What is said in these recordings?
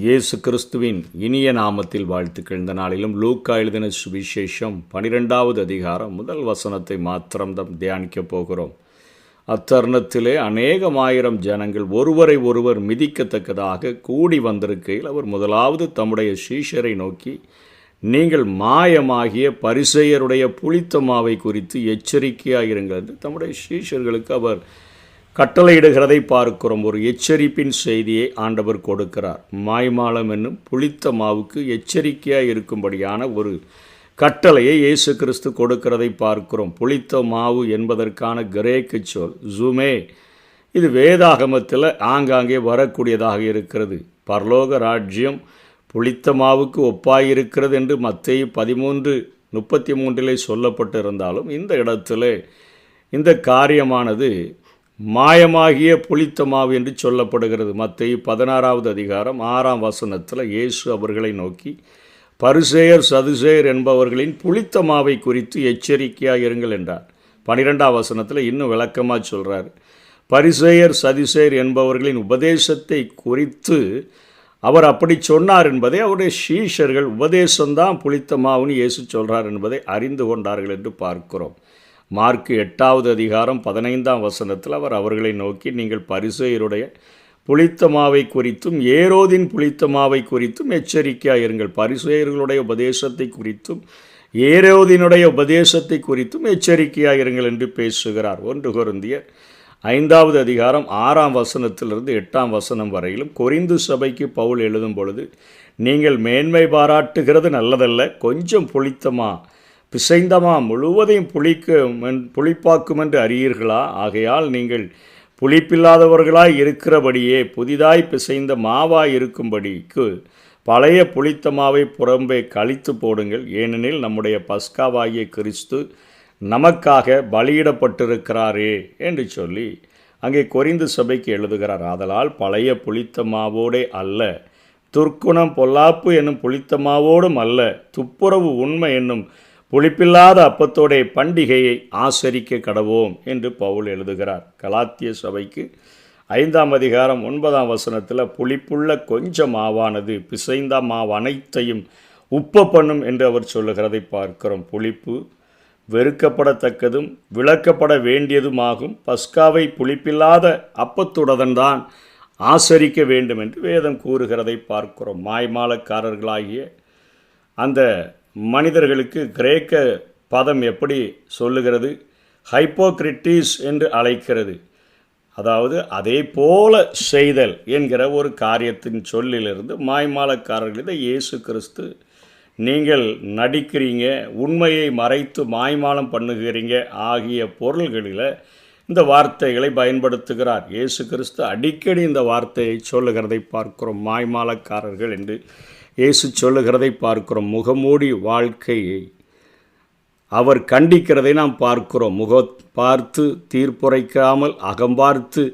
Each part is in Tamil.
இயேசு கிறிஸ்துவின் இனிய நாமத்தில் வாழ்த்துக்கள். இந்த நாளிலும் லூக்கா எழுதின சுவிசேஷம் 12வது அதிகாரம் முதல் வசனத்தை மாத்திரம் தியானிக்கப் போகிறோம். அத்தருணத்திலே அநேகமாயிரம் ஜனங்கள் ஒருவரை ஒருவர் மிதிக்கத்தக்கதாக கூடி வந்திருக்கையில் அவர் முதலாவது தம்முடைய சீஷரை நோக்கி, நீங்கள் மாயமாகிய பரிசேயருடைய புளித்த மாவை குறித்து எச்சரிக்கையாயிருங்கள் என்று தம்முடைய சீஷர்களுக்கு அவர் கட்டளையிடுகிறதை பார்க்கிறோம். ஒரு எச்சரிப்பின் செய்தியை ஆண்டவர் கொடுக்கிறார். மாய்மாலம் என்னும் புளித்த மாவுக்கு எச்சரிக்கையாக இருக்கும்படியான ஒரு கட்டளையை இயேசு கிறிஸ்து கொடுக்கிறதை பார்க்கிறோம். புளித்த மாவு என்பதற்கான கிரேக்கு சொல் ஜூமே. இது வேதாகமத்தில் ஆங்காங்கே வரக்கூடியதாக இருக்கிறது. பரலோக ராஜ்யம் புளித்த மாவுக்கு ஒப்பாயிருக்கிறது என்று மத்தேயு 13:33 சொல்லப்பட்டிருந்தாலும் இந்த இடத்துல இந்த காரியமானது மாயமாகிய புளித்த மாவு என்று சொல்லப்படுகிறது. மத்தேயு 16வது அதிகாரம் 6ஆம் வசனத்தில் இயேசு அவர்களை நோக்கி, பரிசேயர் சதுசேயர் என்பவர்களின் புளித்த மாவை குறித்து எச்சரிக்கையாக இருங்கள் என்றார். 12ஆம் வசனத்தில் இன்னும் விளக்கமாக சொல்கிறார். பரிசேயர் சதுசேயர் என்பவர்களின் உபதேசத்தை குறித்து அவர் அப்படி சொன்னார் என்பதை அவருடைய சீஷர்கள் உபதேசம்தான் புளித்த மாவுன்னு இயேசு சொல்கிறார் என்பதை அறிந்து கொண்டார்கள் என்று பார்க்கிறோம். மார்க்கு 8வது அதிகாரம் 15ஆம் வசனத்தில் அவர் அவர்களை நோக்கி, நீங்கள் பரிசேயருடைய புளித்த மாவை குறித்தும் ஏரோதின் புளித்த மாவை குறித்தும் எச்சரிக்கையாக இருங்கள். பரிசேயர்களுடைய உபதேசத்தை குறித்தும் ஏரோதினுடைய உபதேசத்தை குறித்தும் எச்சரிக்கையாக இருங்கள் என்று பேசுகிறார். 1 கொரிந்தியர் 5வது அதிகாரம் 6ஆம் வசனத்திலிருந்து 8ஆம் வசனம் வரையிலும் கொரிந்து சபைக்கு பவுல் எழுதும் பொழுது, நீங்கள் மேன்மை பாராட்டுகிறது நல்லதல்ல, கொஞ்சம் புளித்தமா பிசைந்தமா முழுவதையும் புளிப்பாக்கும் என்று அறியீர்களா? ஆகையால் நீங்கள் புளிப்பில்லாதவர்களாய் இருக்கிறபடியே புதிதாய் பிசைந்த மாவாய் இருக்கும்படிக்கு பழைய புளித்த மாவை புறம்பே கழித்து போடுங்கள். ஏனெனில் நம்முடைய பஸ்காவாகிய கிறிஸ்து நமக்காக பலியிடப்பட்டிருக்கிறாரே என்று சொல்லி அங்கே கொரிந்து சபைக்கு எழுதுகிறார். ஆதலால் பழைய புளித்த மாவோடே அல்ல, துர்க்குணம் பொல்லாப்பு என்னும் புளித்த மாவோடும் அல்ல, துப்புரவு உண்மை என்னும் புளிப்பில்லாத அப்பத்தோடைய பண்டிகையை ஆசரிக்க கடவோம் என்று பவுல் எழுதுகிறார். கலாத்திய சபைக்கு 5ஆம் அதிகாரம் 9ஆம் வசனத்தில் புளிப்புள்ள கொஞ்சம் மாவானது பிசைந்த மாவு அனைத்தையும் உப்ப பண்ணும் என்று அவர் சொல்லுகிறதை பார்க்கிறோம். புளிப்பு வெறுக்கப்படத்தக்கதும் விளக்கப்பட வேண்டியதுமாகும். பஸ்காவை புளிப்பில்லாத அப்பத்துடன் தான் ஆசரிக்க வேண்டும் என்று வேதம் கூறுகிறதை பார்க்கிறோம். மாய்மாலக்காரர்களாகிய அந்த மனிதர்களுக்கு கிரேக்க பதம் எப்படி சொல்லுகிறது? ஹைப்போக்ரிட்டிஸ் என்று அழைக்கிறது. அதாவது அதே போல செய்தல் என்கிற ஒரு காரியத்தின் சொல்லிலிருந்து மாய்மாலக்காரர்கள் இதை இயேசு கிறிஸ்து நீங்கள் நடிக்கிறீங்க, உண்மையை மறைத்து மாய்மாலம் பண்ணுகிறீங்க ஆகிய பொருள்களில் இந்த வார்த்தைகளை பயன்படுத்துகிறார். இயேசு கிறிஸ்து அடிக்கடி இந்த வார்த்தையை சொல்லுகிறதை பார்க்கிறோம். மாய்மாலக்காரர்கள் என்று இயேசு சொல்லுகிறதை பார்க்கிறோம். முகமூடி வாழ்க்கையை அவர் கண்டிக்கிறதை நாம் பார்க்கிறோம். பார்த்து தீர்ப்புரைக்காமல் அகம்பார்த்து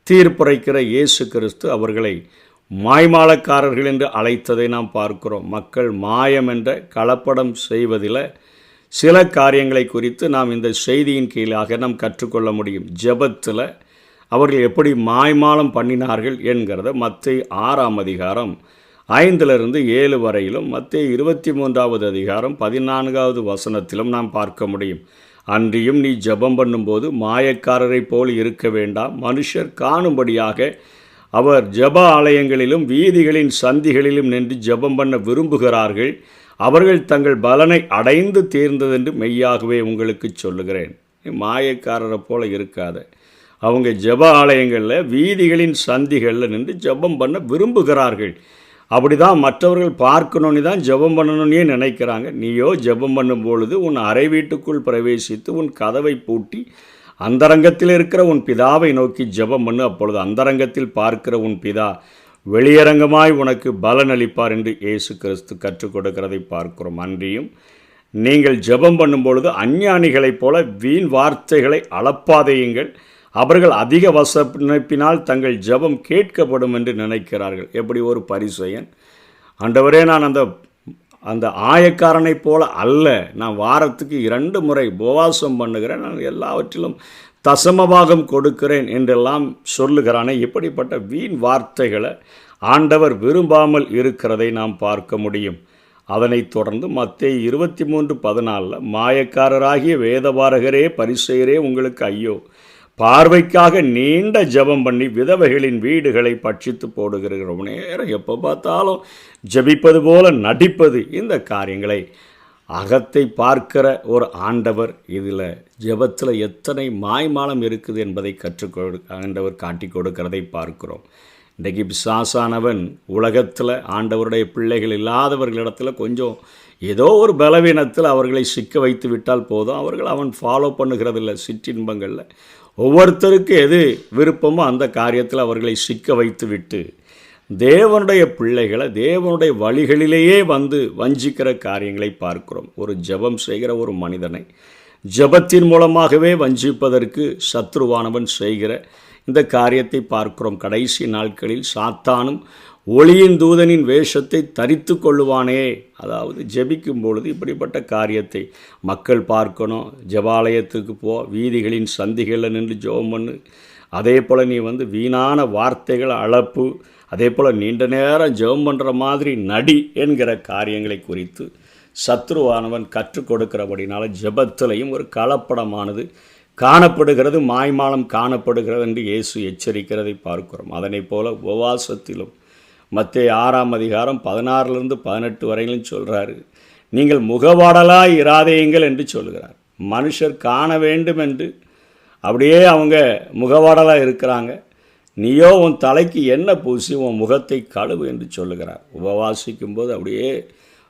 தீர்ப்புரைக்கிற இயேசு கிறிஸ்து அவர்களை மாய்மாலக்காரர்கள் என்று அழைத்ததை நாம் பார்க்கிறோம். மக்கள் மாயம் என்ற கலப்படம் செய்வதில் சில காரியங்களை குறித்து நாம் இந்த செய்தியின் கீழாக நாம் கற்றுக்கொள்ள முடியும். ஜெபத்தில் அவர்கள் எப்படி மாய்மாலம் பண்ணினார்கள் என்கிறத மத்தேயு 6ஆம் அதிகாரம் 5-7 வரையிலும் மத்தேயு 23வது அதிகாரம் 14வது வசனத்திலும் நாம் பார்க்க முடியும். அன்றியும் நீ ஜெபம் பண்ணும்போது மாயக்காரரை போல் இருக்க வேண்டாம், மனுஷர் காணும்படியாக அவர் ஜெப ஆலயங்களிலும் வீதிகளின் சந்திகளிலும் நின்று ஜெபம் பண்ண விரும்புகிறார்கள், அவர்கள் தங்கள் பலனை அடைந்து தீர்ந்ததென்று மெய்யாகவே உங்களுக்கு சொல்லுகிறேன். மாயக்காரரை போல இருக்காத. அவங்க ஜெப ஆலயங்களில் வீதிகளின் சந்திகளில் நின்று ஜெபம் பண்ண விரும்புகிறார்கள். அப்படி தான் மற்றவர்கள் பார்க்கணுன்னு தான் ஜெபம் பண்ணணுன்னே நினைக்கிறாங்க. நீயோ ஜெபம் பண்ணும் பொழுது உன் அறை வீட்டுக்குள் பிரவேசித்து உன் கதவை பூட்டி அந்தரங்கத்தில் இருக்கிற உன் பிதாவை நோக்கி ஜெபம் பண்ணு. அப்பொழுது அந்தரங்கத்தில் பார்க்கிற உன் பிதா வெளியரங்கமாய் உனக்கு பலன் அளிப்பார் என்று இயேசு கிறிஸ்து கற்றுக் கொடுக்கிறதை பார்க்கிறோம். அன்றியும் நீங்கள் ஜெபம் பண்ணும் பொழுது அஞ்ஞானிகளைப் போல வீண் வார்த்தைகளை அளப்பாதையுங்கள், அவர்கள் அதிக வசப்பினால் தங்கள் ஜெபம் கேட்கப்படும் என்று நினைக்கிறார்கள். எப்படி ஒரு பரிசேயன், ஆண்டவரே நான் அந்த ஆயக்காரனைப் போல அல்ல, நான் வாரத்துக்கு 2 முறை உபவாசம் பண்ணுகிறேன், நான் எல்லாவற்றிலும் தசமபாகம் கொடுக்கிறேன் என்றெல்லாம் சொல்லுகிறானே, இப்படிப்பட்ட வீண் வார்த்தைகளை ஆண்டவர் விரும்பாமல் இருக்கிறதை நாம் பார்க்க முடியும். அதனைத் தொடர்ந்து மத்தேயு 23:14 மாயக்காரராகிய வேதபாரகரே பரிசேயரே உங்களுக்கு ஐயோ, பார்வைக்காக நீண்ட ஜெபம் பண்ணி விதவைகளின் வீடுகளை பட்சித்து போடுகிறோம். நேரம் எப்போ பார்த்தாலும் ஜெபிப்பது போல நடிப்பது, இந்த காரியங்களை அகத்தை பார்க்கிற ஒரு ஆண்டவர் இதில் ஜெபத்தில் எத்தனை மாய்மாலம் இருக்குது என்பதை ஆண்டவர் காட்டி கொடுக்கிறதை பார்க்கிறோம். இன்றைக்கு பிசாசானவன் உலகத்தில் ஆண்டவருடைய பிள்ளைகள் இல்லாதவர்களிடத்தில் கொஞ்சம் ஏதோ ஒரு பலவீனத்தில் அவர்களை சிக்க வைத்து விட்டால் போதும், அவன் ஃபாலோ பண்ணுகிறதில்ல. சிற்றின்பங்களில் ஒவ்வொருத்தருக்கு எது விருப்பமோ அந்த காரியத்தில் அவர்களை சிக்க வைத்து விட்டு தேவனுடைய பிள்ளைகளை தேவனுடைய வழிகளிலேயே வந்து வஞ்சிக்கிற காரியங்களை பார்க்கிறோம். ஒரு ஜெபம் செய்கிற ஒரு மனிதனை ஜெபத்தின் மூலமாகவே வஞ்சிப்பதற்கு சத்ருவானவன் செய்கிற இந்த காரியத்தை பார்க்கிறோம். கடைசி நாட்களில் சாத்தானும் ஒளியின் தூதனின் வேஷத்தை தரித்து கொள்ளுவானே, அதாவது ஜெபிக்கும் பொழுது இப்படிப்பட்ட காரியத்தை மக்கள் பார்க்கணும். ஜெபாலயத்துக்கு போ, வீதிகளின் சந்திகளில் நின்று ஜெபம் பண்ணு, அதே போல் நீ வீணான வார்த்தைகள் அளப்பு, அதே போல் நீண்ட நேரம் ஜெபம் பண்ணுற மாதிரி நடி என்கிற காரியங்களை குறித்து சத்ருவானவன் கற்றுக் கொடுக்கிறபடினால ஜெபத்திலையும் ஒரு கலப்படமானது காணப்படுகிறது, மாய்மாலம் காணப்படுகிறது என்று இயேசு எச்சரிக்கிறதை பார்க்கிறோம். அதனை போல உபவாசத்திலும் மத்தேயு 6:16-18 வரையிலும் சொல்கிறாரு, நீங்கள் முகவாடலாய் இராதேயுங்கள் என்று சொல்கிறார். மனுஷர் காண வேண்டும் என்று அப்படியே அவங்க முகவாடலாக இருக்கிறாங்க. நீயோ உன் தலைக்கு எண்ணெய் பூசி உன் முகத்தை கழுவு என்று சொல்லுகிறார். உபவாசிக்கும் போது அப்படியே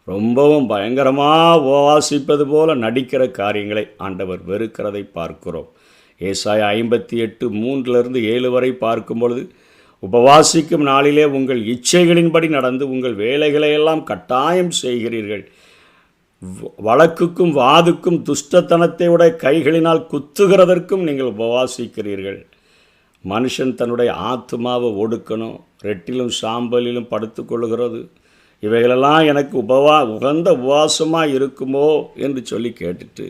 ரொம்பவும் பயங்கரமாக உபவாசிப்பது போல நடிக்கிற காரியங்களை ஆண்டவர் வெறுக்கிறதை பார்க்கிறோம். ஏசாயா 58:3-7 வரை பார்க்கும் பொழுது, உபவாசிக்கும் நாளிலே உங்கள் இச்சைகளின்படி நடந்து உங்கள் வேலைகளையெல்லாம் கட்டாயம் செய்கிறீர்கள், வழக்குக்கும் வாதுக்கும் துஷ்டத்தனத்தை உடைய கைகளினால் குத்துகிறதற்கும் நீங்கள் உபவாசிக்கிறீர்கள். மனுஷன் தன்னுடைய ஆத்மாவை ஒடுக்கணும், ரெட்டிலும் சாம்பலிலும் படுத்து கொள்ளுகிறது, இவைகளெல்லாம் எனக்கு உகந்த உபவாசமாக இருக்குமோ என்று சொல்லி கேட்டுட்டு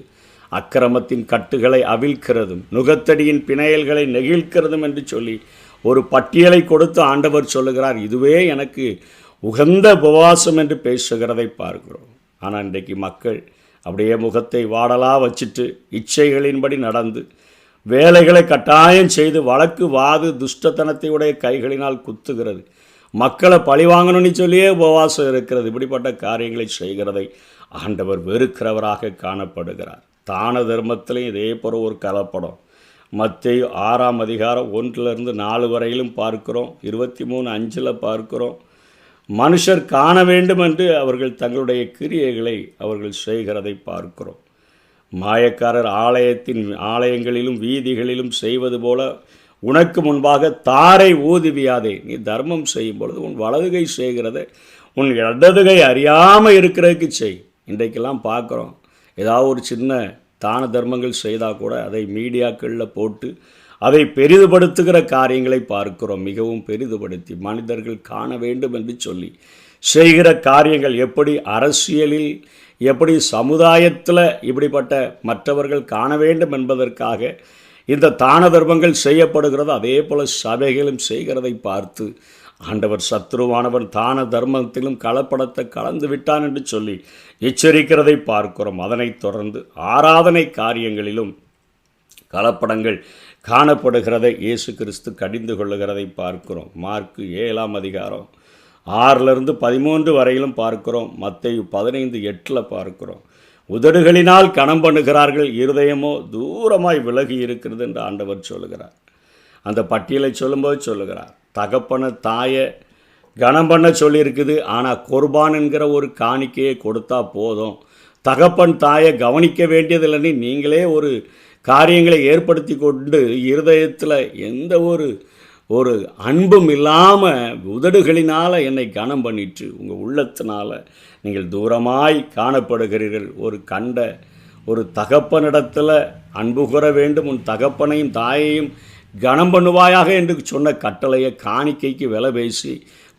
அக்கிரமத்தின் கட்டுகளை அவிழ்க்கிறதும் நுகத்தடியின் பிணையல்களை நெகிழ்க்கிறதும் என்று சொல்லி ஒரு பட்டியலை கொடுத்து ஆண்டவர் சொல்லுகிறார். இதுவே எனக்கு உகந்த உபவாசம் என்று பேசுகிறதை பார்க்கிறோம். ஆனால் இன்றைக்கு மக்கள் அப்படியே முகத்தை வாடலாக வச்சுட்டு இச்சைகளின்படி நடந்து வேலைகளை கட்டாயம் செய்து வழக்கு வாது துஷ்டத்தனத்தை உடைய கைகளினால் குத்துகிறது, மக்களை பழிவாங்கணும்னு சொல்லியே உபவாசம் இருக்கிறது. இப்படிப்பட்ட காரியங்களை செய்கிறதை ஆண்டவர் வெறுக்கிறவராக காணப்படுகிறார். தான தர்மத்திலையும் இதே போல ஒரு கலப்படம். மத்தேயு 6:1-4 வரையிலும் பார்க்கிறோம். 23:5 பார்க்கிறோம். மனுஷர் காண வேண்டும் என்று அவர்கள் தங்களுடைய கிரியைகளை அவர்கள் செய்கிறதை பார்க்கிறோம். மாயக்காரர் ஆலயங்களிலும் வீதிகளிலும் செய்வது போல உனக்கு முன்பாக தாரை ஊதுவியாதே. நீ தர்மம் செய்யும் பொழுது உன் வலதுகை செய்கிறத உன் இடதுகை அறியாமல் இருக்கிறதுக்கு செய். இன்றைக்கெல்லாம் பார்க்குறோம், ஏதாவது ஒரு சின்ன தான தர்மங்கள் செய்தால் கூட அதை மீடியாக்களில் போட்டு அதை பெரிதுபடுத்துகிற காரியங்களை பார்க்கிறோம். மிகவும் பெரிதுபடுத்தி மனிதர்கள் காண வேண்டும் என்று சொல்லி செய்கிற காரியங்கள் எப்படி அரசியலில், எப்படி சமுதாயத்தில் இப்படிப்பட்ட மற்றவர்கள் காண வேண்டும் என்பதற்காக இந்த தான தர்மங்கள் செய்யப்படுகிறது. அதே போல் சபைகளும் செய்கிறதை பார்த்து ஆண்டவர் சத்ருவானவன் தான தர்மத்திலும் கலப்படத்தை கலந்து விட்டான் என்று சொல்லி எச்சரிக்கிறதை பார்க்கிறோம். அதனைத் தொடர்ந்து ஆராதனை காரியங்களிலும் கலப்படங்கள் காணப்படுகிறதை இயேசு கிறிஸ்து கடிந்து கொள்ளுகிறதை பார்க்கிறோம். மார்க்கு 7:6-13 வரையிலும் பார்க்கிறோம். மத்தேயு 15:8 பார்க்கிறோம். உதடுகளினால் கனம் பண்ணுகிறார்கள், இருதயமோ தூரமாய் விலகி இருக்கிறது என்று ஆண்டவர் சொல்லுகிறார். அந்த பட்டியலை சொல்லும்போது சொல்லுகிறார், தகப்பனை தாயை கனம் பண்ண சொல்லியிருக்குது, ஆனால் குர்பான் என்கிற ஒரு காணிக்கையை கொடுத்தா போதும், தகப்பன் தாயை கவனிக்க வேண்டியதில்லைன்னு நீங்களே ஒரு காரியங்களை ஏற்படுத்தி கொண்டு இருதயத்தில் எந்த ஒரு அன்பும் இல்லாமல் உதடுகளினால் என்னை கனம் பண்ணிட்டு உங்கள் உள்ளத்தினால் நீங்கள் தூரமாய் காணப்படுகிறீர்கள். ஒரு தகப்பனிடத்தில் அன்பு கூற வேண்டும், உன் தகப்பனையும் தாயையும் கனம் பண்ணுவாயாக என்று சொன்ன கட்டளையை காணிக்கைக்கு விலை பேசி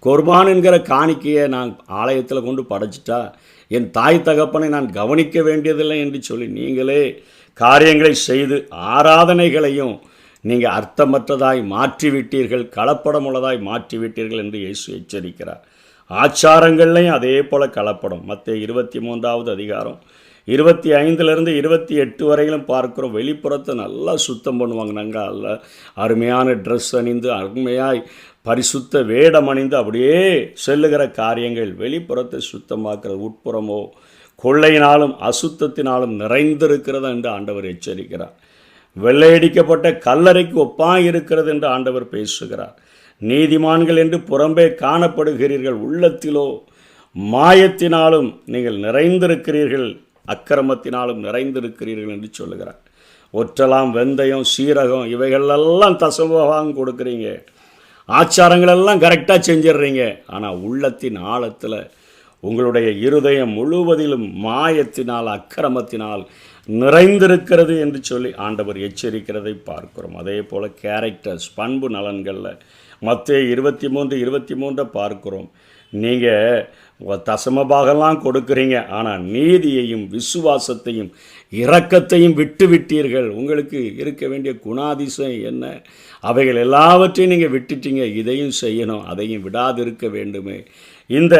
குர்பான் என்கிற காணிக்கையை நான் ஆலயத்தில் கொண்டு படைச்சிட்டா என் தாய் தகப்பனை நான் கவனிக்க வேண்டியதில்லை என்று சொல்லி நீங்களே காரியங்களை செய்து ஆராதனைகளையும் நீங்கள் அர்த்தமற்றதாய் மாற்றிவிட்டீர்கள், கலப்படமுள்ளதாய் மாற்றிவிட்டீர்கள் என்று இயேசு எச்சரிக்கிறார். ஆச்சாரங்கள்லையும் அதே போல் கலப்படம். மத்தேயு 23வது அதிகாரம் 25லிருந்து 28 வரையிலும் பார்க்குறோம். வெளிப்புறத்தை நல்லா சுத்தம் பண்ணுவாங்க. நாங்கள் அல்ல அருமையான ட்ரெஸ் அணிந்து அருமையாய் பரிசுத்த வேடம் அணிந்து அப்படியே செல்லுகிற காரியங்கள் வெளிப்புறத்தை சுத்தமாக்குறது. உட்புறமோ கொள்ளையினாலும் அசுத்தத்தினாலும் நிறைந்திருக்கிறது என்று ஆண்டவர் எச்சரிக்கிறார். வெள்ளையடிக்கப்பட்ட கல்லறைக்கு ஒப்பாய் இருக்கிறது என்று ஆண்டவர் பேசுகிறார். நீதிமான்கள் என்று புறம்பே காணப்படுகிறீர்கள், உள்ளத்திலோ மாயத்தினாலும் நீங்கள் நிறைந்திருக்கிறீர்கள், அக்கிரமத்தினாலும் நிறைந்திருக்கிறீர்கள் என்று சொல்லுகிறார். ஒற்றலாம், வெந்தயம், சீரகம் இவைகளெல்லாம் தசமபாகம் கொடுக்குறீங்க, ஆச்சாரங்களெல்லாம் கரெக்டாக செஞ்சிடுறீங்க. ஆனால் உள்ளத்தின் ஆழத்தில் உங்களுடைய இருதயம் முழுவதிலும் மாயத்தினால் அக்கிரமத்தினால் நிறைந்திருக்கிறது என்று சொல்லி ஆண்டவர் எச்சரிக்கிறதை பார்க்கிறோம். அதே போல் கேரக்டர்ஸ், பண்பு நலன்களில் மத்தேயு 23 பார்க்கிறோம். நீங்கள் தசமபாகலாம் கொடுக்குறீங்க, ஆனால் நீதியையும் விசுவாசத்தையும் இரக்கத்தையும் விட்டு விட்டீர்கள். உங்களுக்கு இருக்க வேண்டிய குணாதிசயம் என்ன? அவைகள் எல்லாவற்றையும் நீங்கள் விட்டுட்டீங்க. இதையும் செய்யணும், அதையும் விடாதிருக்க வேண்டுமே. இந்த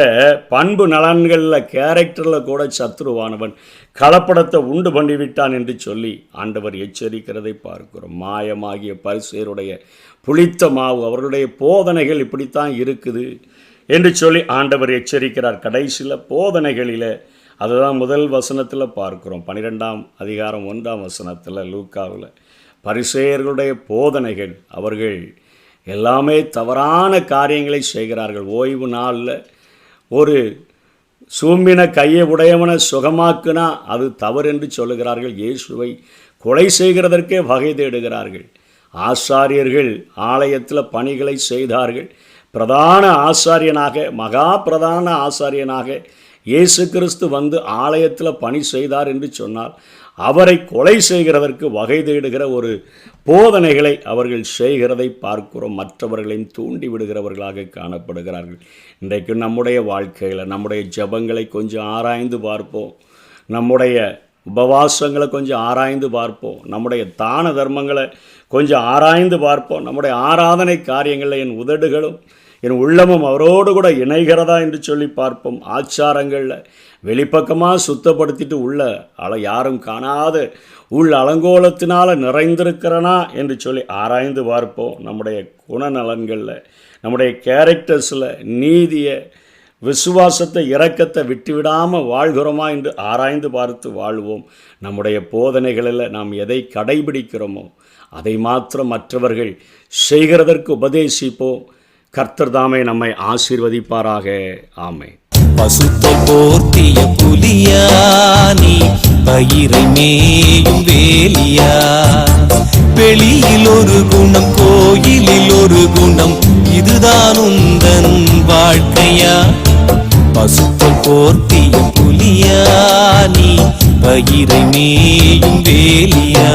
பண்பு நலன்களில் கேரக்டரில் கூட சத்ருவானவன் கலப்படத்தை உண்டு பண்ணிவிட்டான் என்று சொல்லி ஆண்டவர் எச்சரிக்கிறதை பார்க்கிறோம். மாயமாகிய பரிசேயருடைய புளித்த மாவு, அவர்களுடைய போதனைகள் இப்படித்தான் இருக்குது என்று சொல்லி ஆண்டவர் எச்சரிக்கிறார். கடைசியில் போதனைகளில் அதுதான் முதல் வசனத்தில் பார்க்கிறோம். 12ஆம் அதிகாரம் 1ஆம் வசனத்தில் லூக்காவில் பரிசேயர்களுடைய போதனைகள், அவர்கள் எல்லாமே தவறான காரியங்களை செய்கிறார்கள். ஓய்வு நாளில் ஒரு சூம்பின கையை உடையவனை சுகமாக்குனா அது தவறு என்று சொல்லுகிறார்கள். இயேசுவை கொலை செய்கிறதற்கே வகை தேடுகிறார்கள். ஆசாரியர்கள் ஆலயத்தில் பணிகளை செய்தார்கள். பிரதான ஆசாரியனாக, மகா பிரதான ஆசாரியனாக இயேசு கிறிஸ்து வந்து ஆலயத்தில் பணி செய்தார் என்று சொன்னால் அவரை கொலை செய்கிறதற்கு வகை தேடுகிற ஒரு போதனைகளை அவர்கள் செய்கிறதை பார்க்கிறோம். மற்றவர்களையும் தூண்டி விடுகிறவர்களாக காணப்படுகிறார்கள். இன்றைக்கு நம்முடைய வாழ்க்கையில் நம்முடைய ஜெபங்களை கொஞ்சம் ஆராய்ந்து பார்ப்போம், நம்முடைய உபவாசங்களை கொஞ்சம் ஆராய்ந்து பார்ப்போம், நம்முடைய தான தர்மங்களை கொஞ்சம் ஆராய்ந்து பார்ப்போம். நம்முடைய ஆராதனை காரியங்களில் என் உதடுகளும் என் உள்ளமும் அவரோடு கூட இணைகிறதா என்று சொல்லி பார்ப்போம். ஆச்சாரங்களில் வெளிப்பக்கமாக சுத்தப்படுத்திட்டு உள்ள யாரும் காணாத உள்ள அலங்கோலத்தினால் நிறைந்திருக்கிறனா என்று சொல்லி ஆராய்ந்து பார்ப்போம். நம்முடைய குணநலன்களில், நம்முடைய கேரக்டர்ஸில் நீதியை, விசுவாசத்தை, இரக்கத்தை விட்டுவிடாமல் வாழ்கிறோமா என்று ஆராய்ந்து பார்த்து வாழ்வோம். நம்முடைய போதனைகளில் நாம் எதை கடைபிடிக்கிறோமோ அதை மாத்திரம் மற்றவர்கள் செய்கிறதற்கு உபதேசிப்போம். கர்த்தர் தாமே நம்மை ஆசீர்வதிப்பாராக. ஆமென். பசுத்தை போர்த்திய புலியானி, பயிரை மேயும் வேலியா, வெளியில் ஒரு குணம் கோயிலில் ஒரு குணம், இதுதான் உந்தன் வாழ்க்கையா? பசுத்தை போர்த்திய புலியானி, பயிரை மேயும் வேலியா.